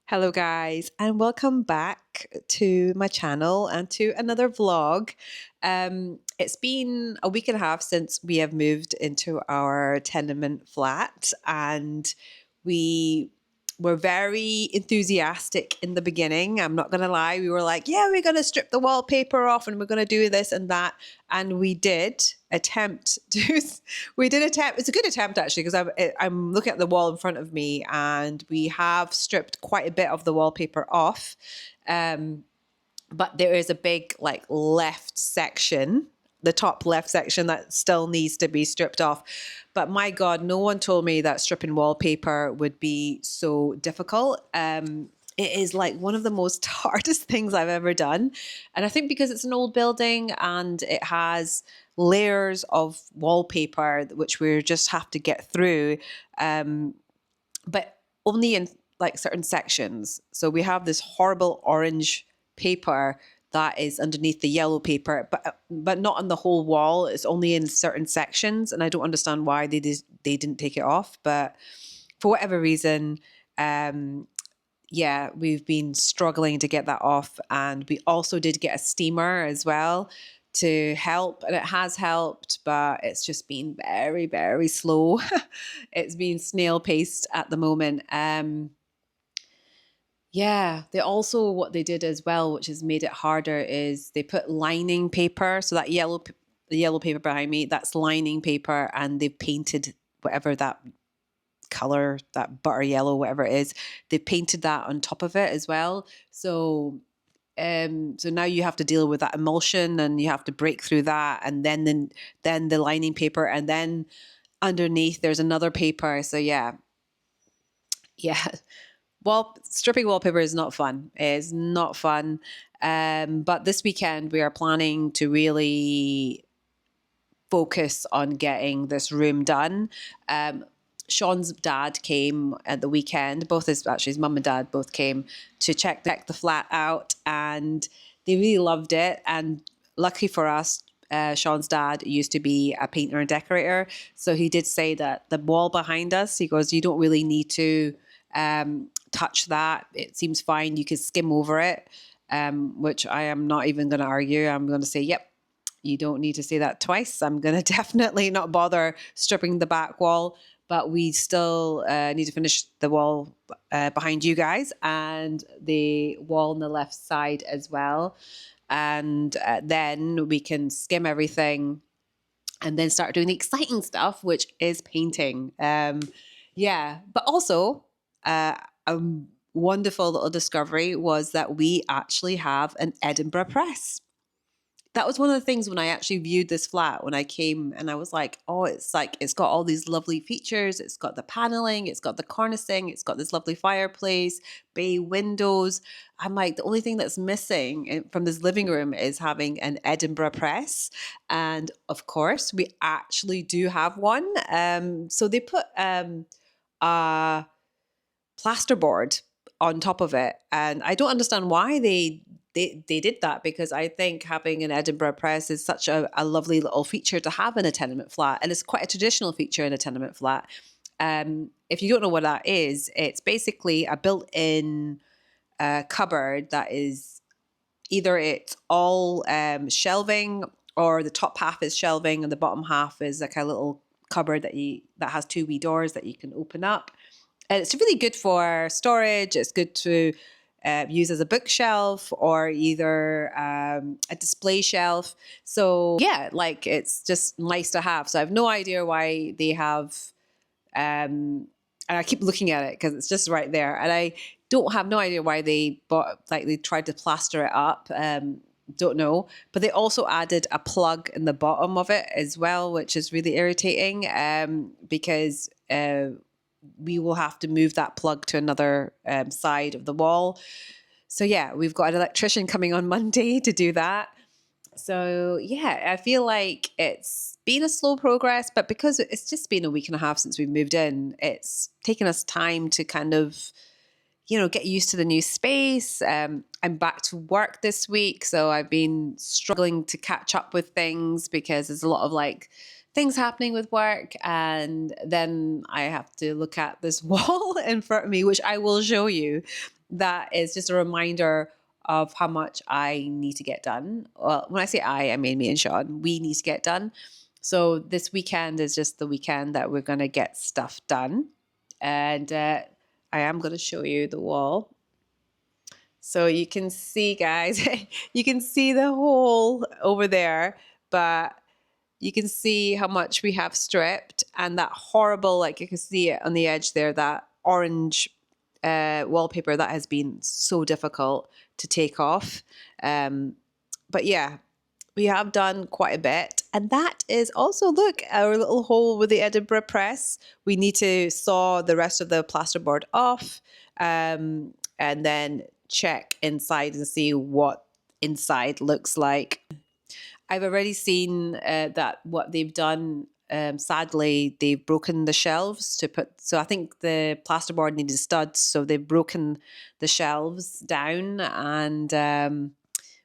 Hello guys, and welcome back to my channel and to another vlog. It's been a week and a half since we have moved into our tenement flat, and we were very enthusiastic in the beginning. I'm not going to lie. We were like, yeah, we're going to strip the wallpaper off and we're going to do this and that. And we did attempt to, it's a good attempt actually, because I'm looking at the wall in front of me and we have stripped quite a bit of the wallpaper off. But there is a big like left section, the top left section, that still needs to be stripped off. But my God, no one told me that stripping wallpaper would be so difficult. It is like one of the most hardest things I've ever done. And I think because it's an old building and it has layers of wallpaper, which we just have to get through, but only in like certain sections. So we have this horrible orange paper that is underneath the yellow paper, but not on the whole wall. It's only in certain sections, and I don't understand why they didn't take it off. But for whatever reason, yeah, we've been struggling to get that off, and we also did get a steamer as well to help, and it has helped, but it's just been very, very slow. It's been snail paced at the moment. Yeah, what they did as well, which has made it harder, is they put lining paper. So that the yellow paper behind me, that's lining paper, and they've painted whatever that color, that butter yellow, whatever it is, they've painted that on top of it as well. So now you have to deal with that emulsion, and you have to break through that, and then the lining paper, and then underneath there's another paper. So yeah. Stripping wallpaper is not fun. It's not fun. But this weekend we are planning to really focus on getting this room done. Sean's dad came at the weekend. His mum and dad both came to check the flat out, and they really loved it. And lucky for us, Sean's dad used to be a painter and decorator. So he did say that the wall behind us, he goes, you don't really need to touch that. It seems fine. You can skim over it, which I am not even going to argue. I'm going to say, yep, you don't need to say that twice. I'm going to definitely not bother stripping the back wall, but we still need to finish the wall behind you guys and the wall on the left side as well. And then we can skim everything and then start doing the exciting stuff, which is painting. But also a wonderful little discovery was that we actually have an Edinburgh Press. That was one of the things when I actually viewed this flat when I came, and I was like, oh, it's got all these lovely features. It's got the paneling, it's got the cornicing, it's got this lovely fireplace, bay windows. I'm like, the only thing that's missing from this living room is having an Edinburgh Press. And of course, we actually do have one. So they put a plasterboard on top of it, and I don't understand why they did that, because I think having an Edinburgh Press is such a lovely little feature to have in a tenement flat, and it's quite a traditional feature in a tenement flat. If you don't know what that is, it's basically a built-in cupboard that is either it's all shelving, or the top half is shelving and the bottom half is like a little cupboard that has two wee doors that you can open up. And it's really good for storage. It's good to use as a bookshelf or either a display shelf. So yeah, like it's just nice to have. So I have no idea why they have, and I keep looking at it because it's just right there. And I don't have no idea why they they tried to plaster it up. Don't know. But they also added a plug in the bottom of it as well, which is really irritating because we will have to move that plug to another side of the wall. So yeah, we've got an electrician coming on Monday to do that. So yeah, I feel like it's been a slow progress, but because it's just been a week and a half since we've moved in, it's taken us time to kind of, get used to the new space. I'm back to work this week, so I've been struggling to catch up with things because there's a lot of like things happening with work. And then I have to look at this wall in front of me, which I will show you. That is just a reminder of how much I need to get done. Well, when I say I mean me and Sean. We need to get done. So this weekend is just the weekend that we're going to get stuff done. And I am going to show you the wall. So you can see, guys, you can see the hole over there, but you can see how much we have stripped, and that horrible, like you can see it on the edge there, that orange wallpaper that has been so difficult to take off. But yeah, we have done quite a bit. And that is also, look, our little hole with the Edinburgh Press. We need to saw the rest of the plasterboard off and then check inside and see what inside looks like. I've already seen that what they've done, sadly, they've broken the shelves to put. So I think the plasterboard needed studs, so they've broken the shelves down, and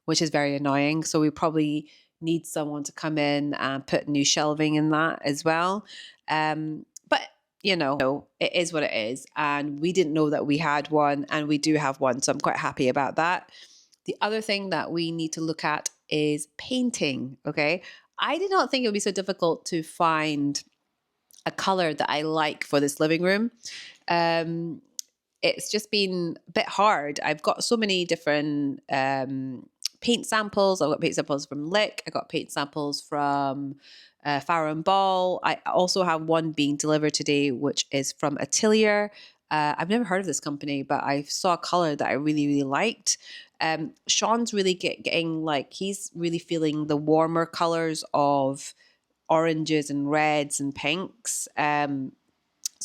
which is very annoying. So we probably need someone to come in and put new shelving in that as well. But it is what it is, and we didn't know that we had one, and we do have one, so I'm quite happy about that. The other thing that we need to look at is painting. Okay. I did not think it would be so difficult to find a color that I like for this living room. It's just been a bit hard. I've got so many different paint samples. I've got paint samples from Lick. I got paint samples from Farrow and Ball. I also have one being delivered today, which is from Atelier. I've never heard of this company, but I saw a color that I really, really liked. Sean's really getting like, he's really feeling the warmer colors of oranges and reds and pinks. So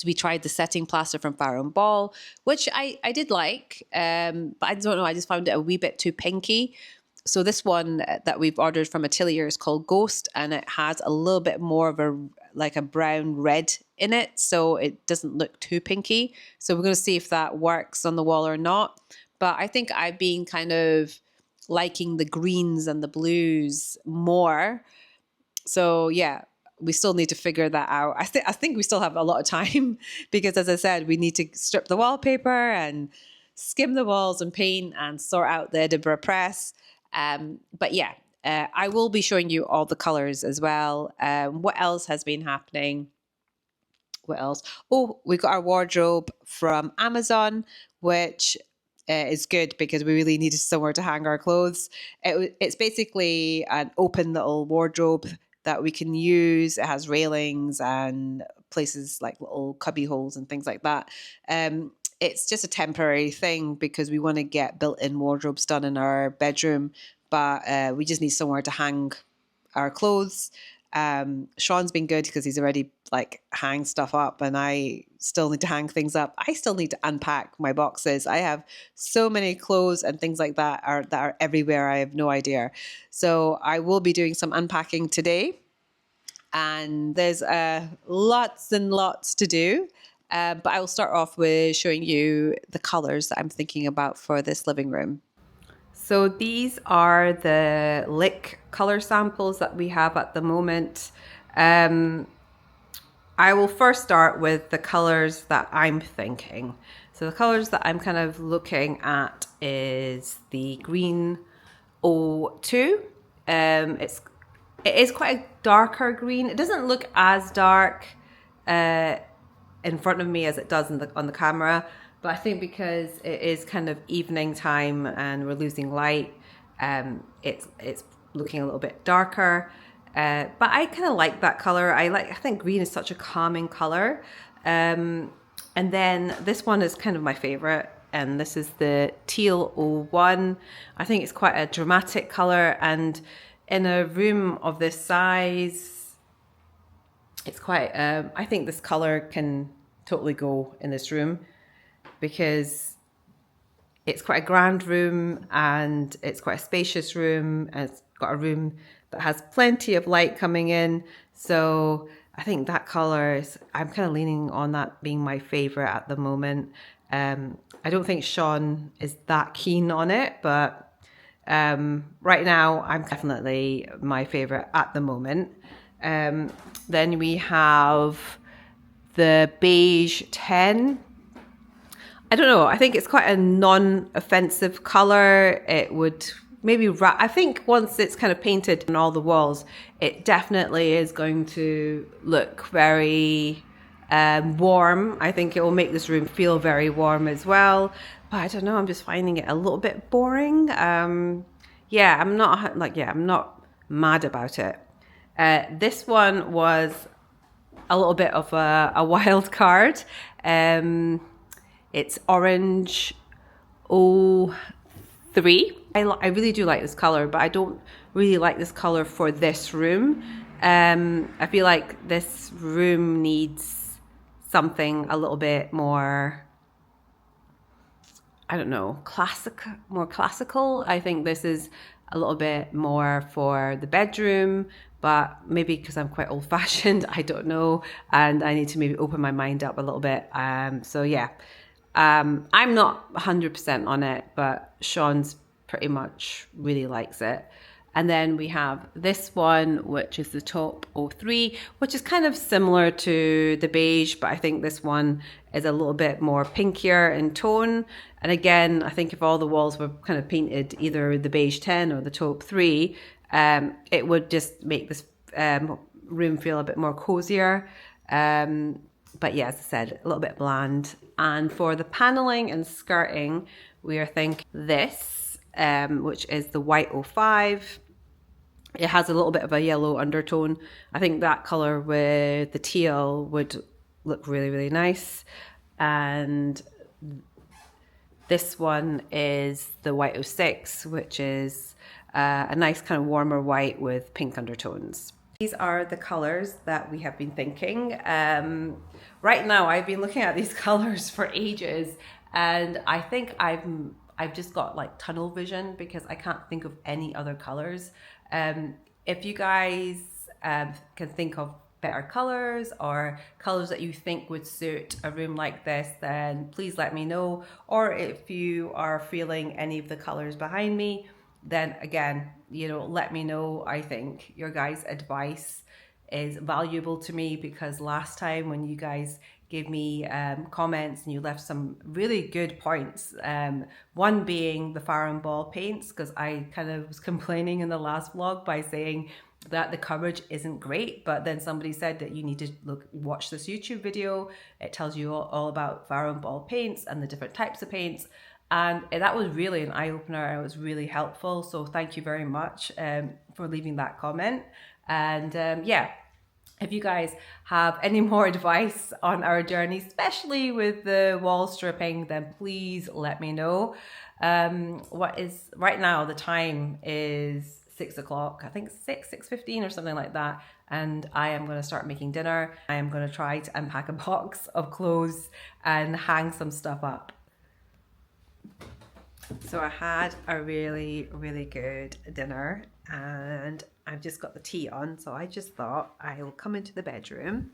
we tried the setting plaster from Farrow and Ball, which I did like, but I don't know, I just found it a wee bit too pinky. So this one that we've ordered from Atelier is called Ghost, and it has a little bit more of a brown red in it, so it doesn't look too pinky. So we're going to see if that works on the wall or not. But I think I've been kind of liking the greens and the blues more. So yeah, we still need to figure that out. I think we still have a lot of time because, as I said, we need to strip the wallpaper and skim the walls and paint and sort out the Edinburgh Press. But yeah, I will be showing you all the colors as well. What else has been happening? What else? Oh, we got our wardrobe from Amazon, which is good because we really needed somewhere to hang our clothes. It's basically an open little wardrobe that we can use. It has railings and places like little cubby holes and things like that. It's just a temporary thing because we want to get built-in wardrobes done in our bedroom, but we just need somewhere to hang our clothes. Sean's been good because he's already like hang stuff up, and I still need to hang things up. I still need to unpack my boxes. I have so many clothes and things like that are everywhere. I have no idea. So I will be doing some unpacking today, and there's lots and lots to do. But I will start off with showing you the colors that I'm thinking about for this living room. So these are the Lick color samples that we have at the moment. I will first start with the colors that I'm thinking. So the colors that I'm kind of looking at is the green 02. It is quite a darker green. It doesn't look as dark in front of me as it does on the camera, but I think because it is kind of evening time and we're losing light, it's looking a little bit darker. But I kind of like that color. I think green is such a calming color. And then this one is kind of my favorite, and this is the teal 01. I think it's quite a dramatic color, and in a room of this size, it's quite, I think this color can totally go in this room because it's quite a grand room and it's quite a spacious room, and it's got a room that has plenty of light coming in. So I think that color is, I'm kind of leaning on that being my favorite at the moment. I don't think Sean is that keen on it, but right now I'm definitely my favorite at the moment. Then we have the beige 10. I don't know. I think it's quite a non-offensive color. It would maybe I think once it's kind of painted on all the walls, it definitely is going to look very warm. I think it will make this room feel very warm as well. But I don't know. I'm just finding it a little bit boring. Yeah, I'm not mad about it. This one was a little bit of a wild card. It's orange 03. I really do like this color, but I don't really like this color for this room. I feel like this room needs something a little bit more, I don't know, more classical. I think this is a little bit more for the bedroom, but maybe because I'm quite old-fashioned, I don't know, and I need to maybe open my mind up a little bit. So yeah. I'm not 100% on it, but Sean's pretty much really likes it. And then we have this one, which is the taupe 03, which is kind of similar to the beige, but I think this one is a little bit more pinkier in tone. And again, I think if all the walls were kind of painted either the beige 10 or the taupe 3, it would just make this room feel a bit more cozier. But yeah, as I said, a little bit bland. And for the paneling and skirting, we are thinking this, which is the white 05. It has a little bit of a yellow undertone. I think that color with the teal would look really, really nice. And this one is the white 06, which is a nice kind of warmer white with pink undertones. These are the colors that we have been thinking. Right now, I've been looking at these colors for ages, and I think I've just got like tunnel vision because I can't think of any other colors. If you guys can think of better colors or colors that you think would suit a room like this, then please let me know. Or if you are feeling any of the colors behind me, then again, let me know. I think your guys' advice is valuable to me because last time when you guys gave me comments and you left some really good points, one being the Farrow Ball paints, because I kind of was complaining in the last vlog by saying that the coverage isn't great, but then somebody said that you need to watch this YouTube video. It tells you all about Farrow Ball paints and the different types of paints. And that was really an eye-opener. It was really helpful. So thank you very much for leaving that comment. And yeah, if you guys have any more advice on our journey, especially with the wall stripping, then please let me know. Right now, the time is 6 o'clock, I think 6:15 or something like that. And I am going to start making dinner. I am going to try to unpack a box of clothes and hang some stuff up. So I had a really, really good dinner and I've just got the tea on. So I just thought I will come into the bedroom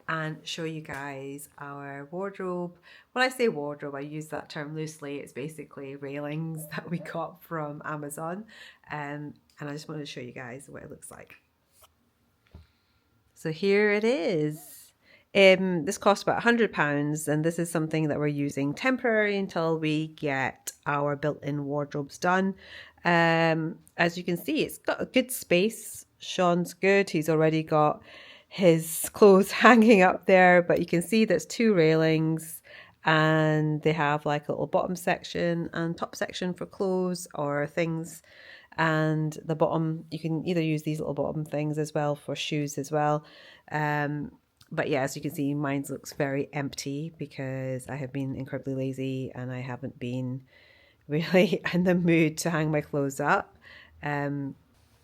and show you guys our wardrobe. When I say wardrobe, I use that term loosely. It's basically railings that we got from Amazon. And I just wanted to show you guys what it looks like. So here it is. This cost about £100, and this is something that we're using temporary until we get our built-in wardrobes done. As you can see, it's got a good space. Sean's good. He's already got his clothes hanging up there, but you can see there's two railings, and they have like a little bottom section and top section for clothes or things. And the bottom, you can either use these little bottom things as well for shoes as well. But yeah, as you can see, mine looks very empty because I have been incredibly lazy and I haven't been really in the mood to hang my clothes up.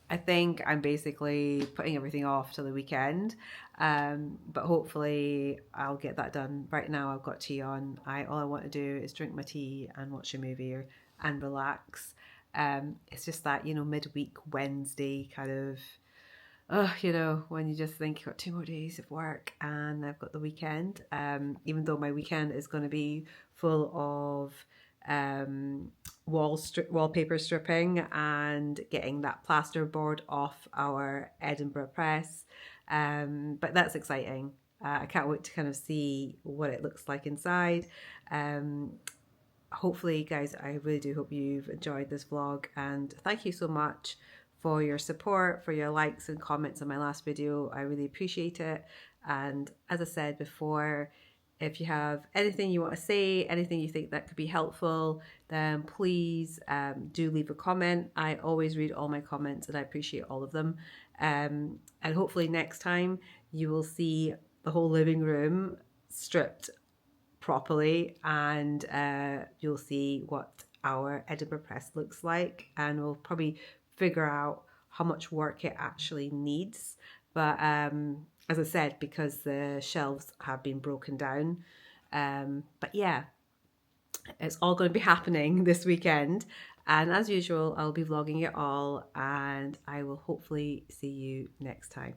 I think I'm basically putting everything off till the weekend, but hopefully I'll get that done. Right now I've got tea on. All I want to do is drink my tea and watch a movie and relax. It's just that, midweek Wednesday kind of, when you just think you've got 2 more days of work and I've got the weekend, even though my weekend is going to be full of wallpaper stripping and getting that plasterboard off our Edinburgh Press. But that's exciting. I can't wait to kind of see what it looks like inside. Hopefully, guys, I really do hope you've enjoyed this vlog, and thank you so much for your support, for your likes and comments on my last video. I really appreciate it. And as I said before, if you have anything you want to say, anything you think that could be helpful, then please do leave a comment. I always read all my comments and I appreciate all of them. And hopefully next time you will see the whole living room stripped properly, and you'll see what our Edinburgh Press looks like, and we'll probably figure out how much work it actually needs. But as I said, because the shelves have been broken down. But yeah, it's all going to be happening this weekend. And as usual, I'll be vlogging it all, and I will hopefully see you next time.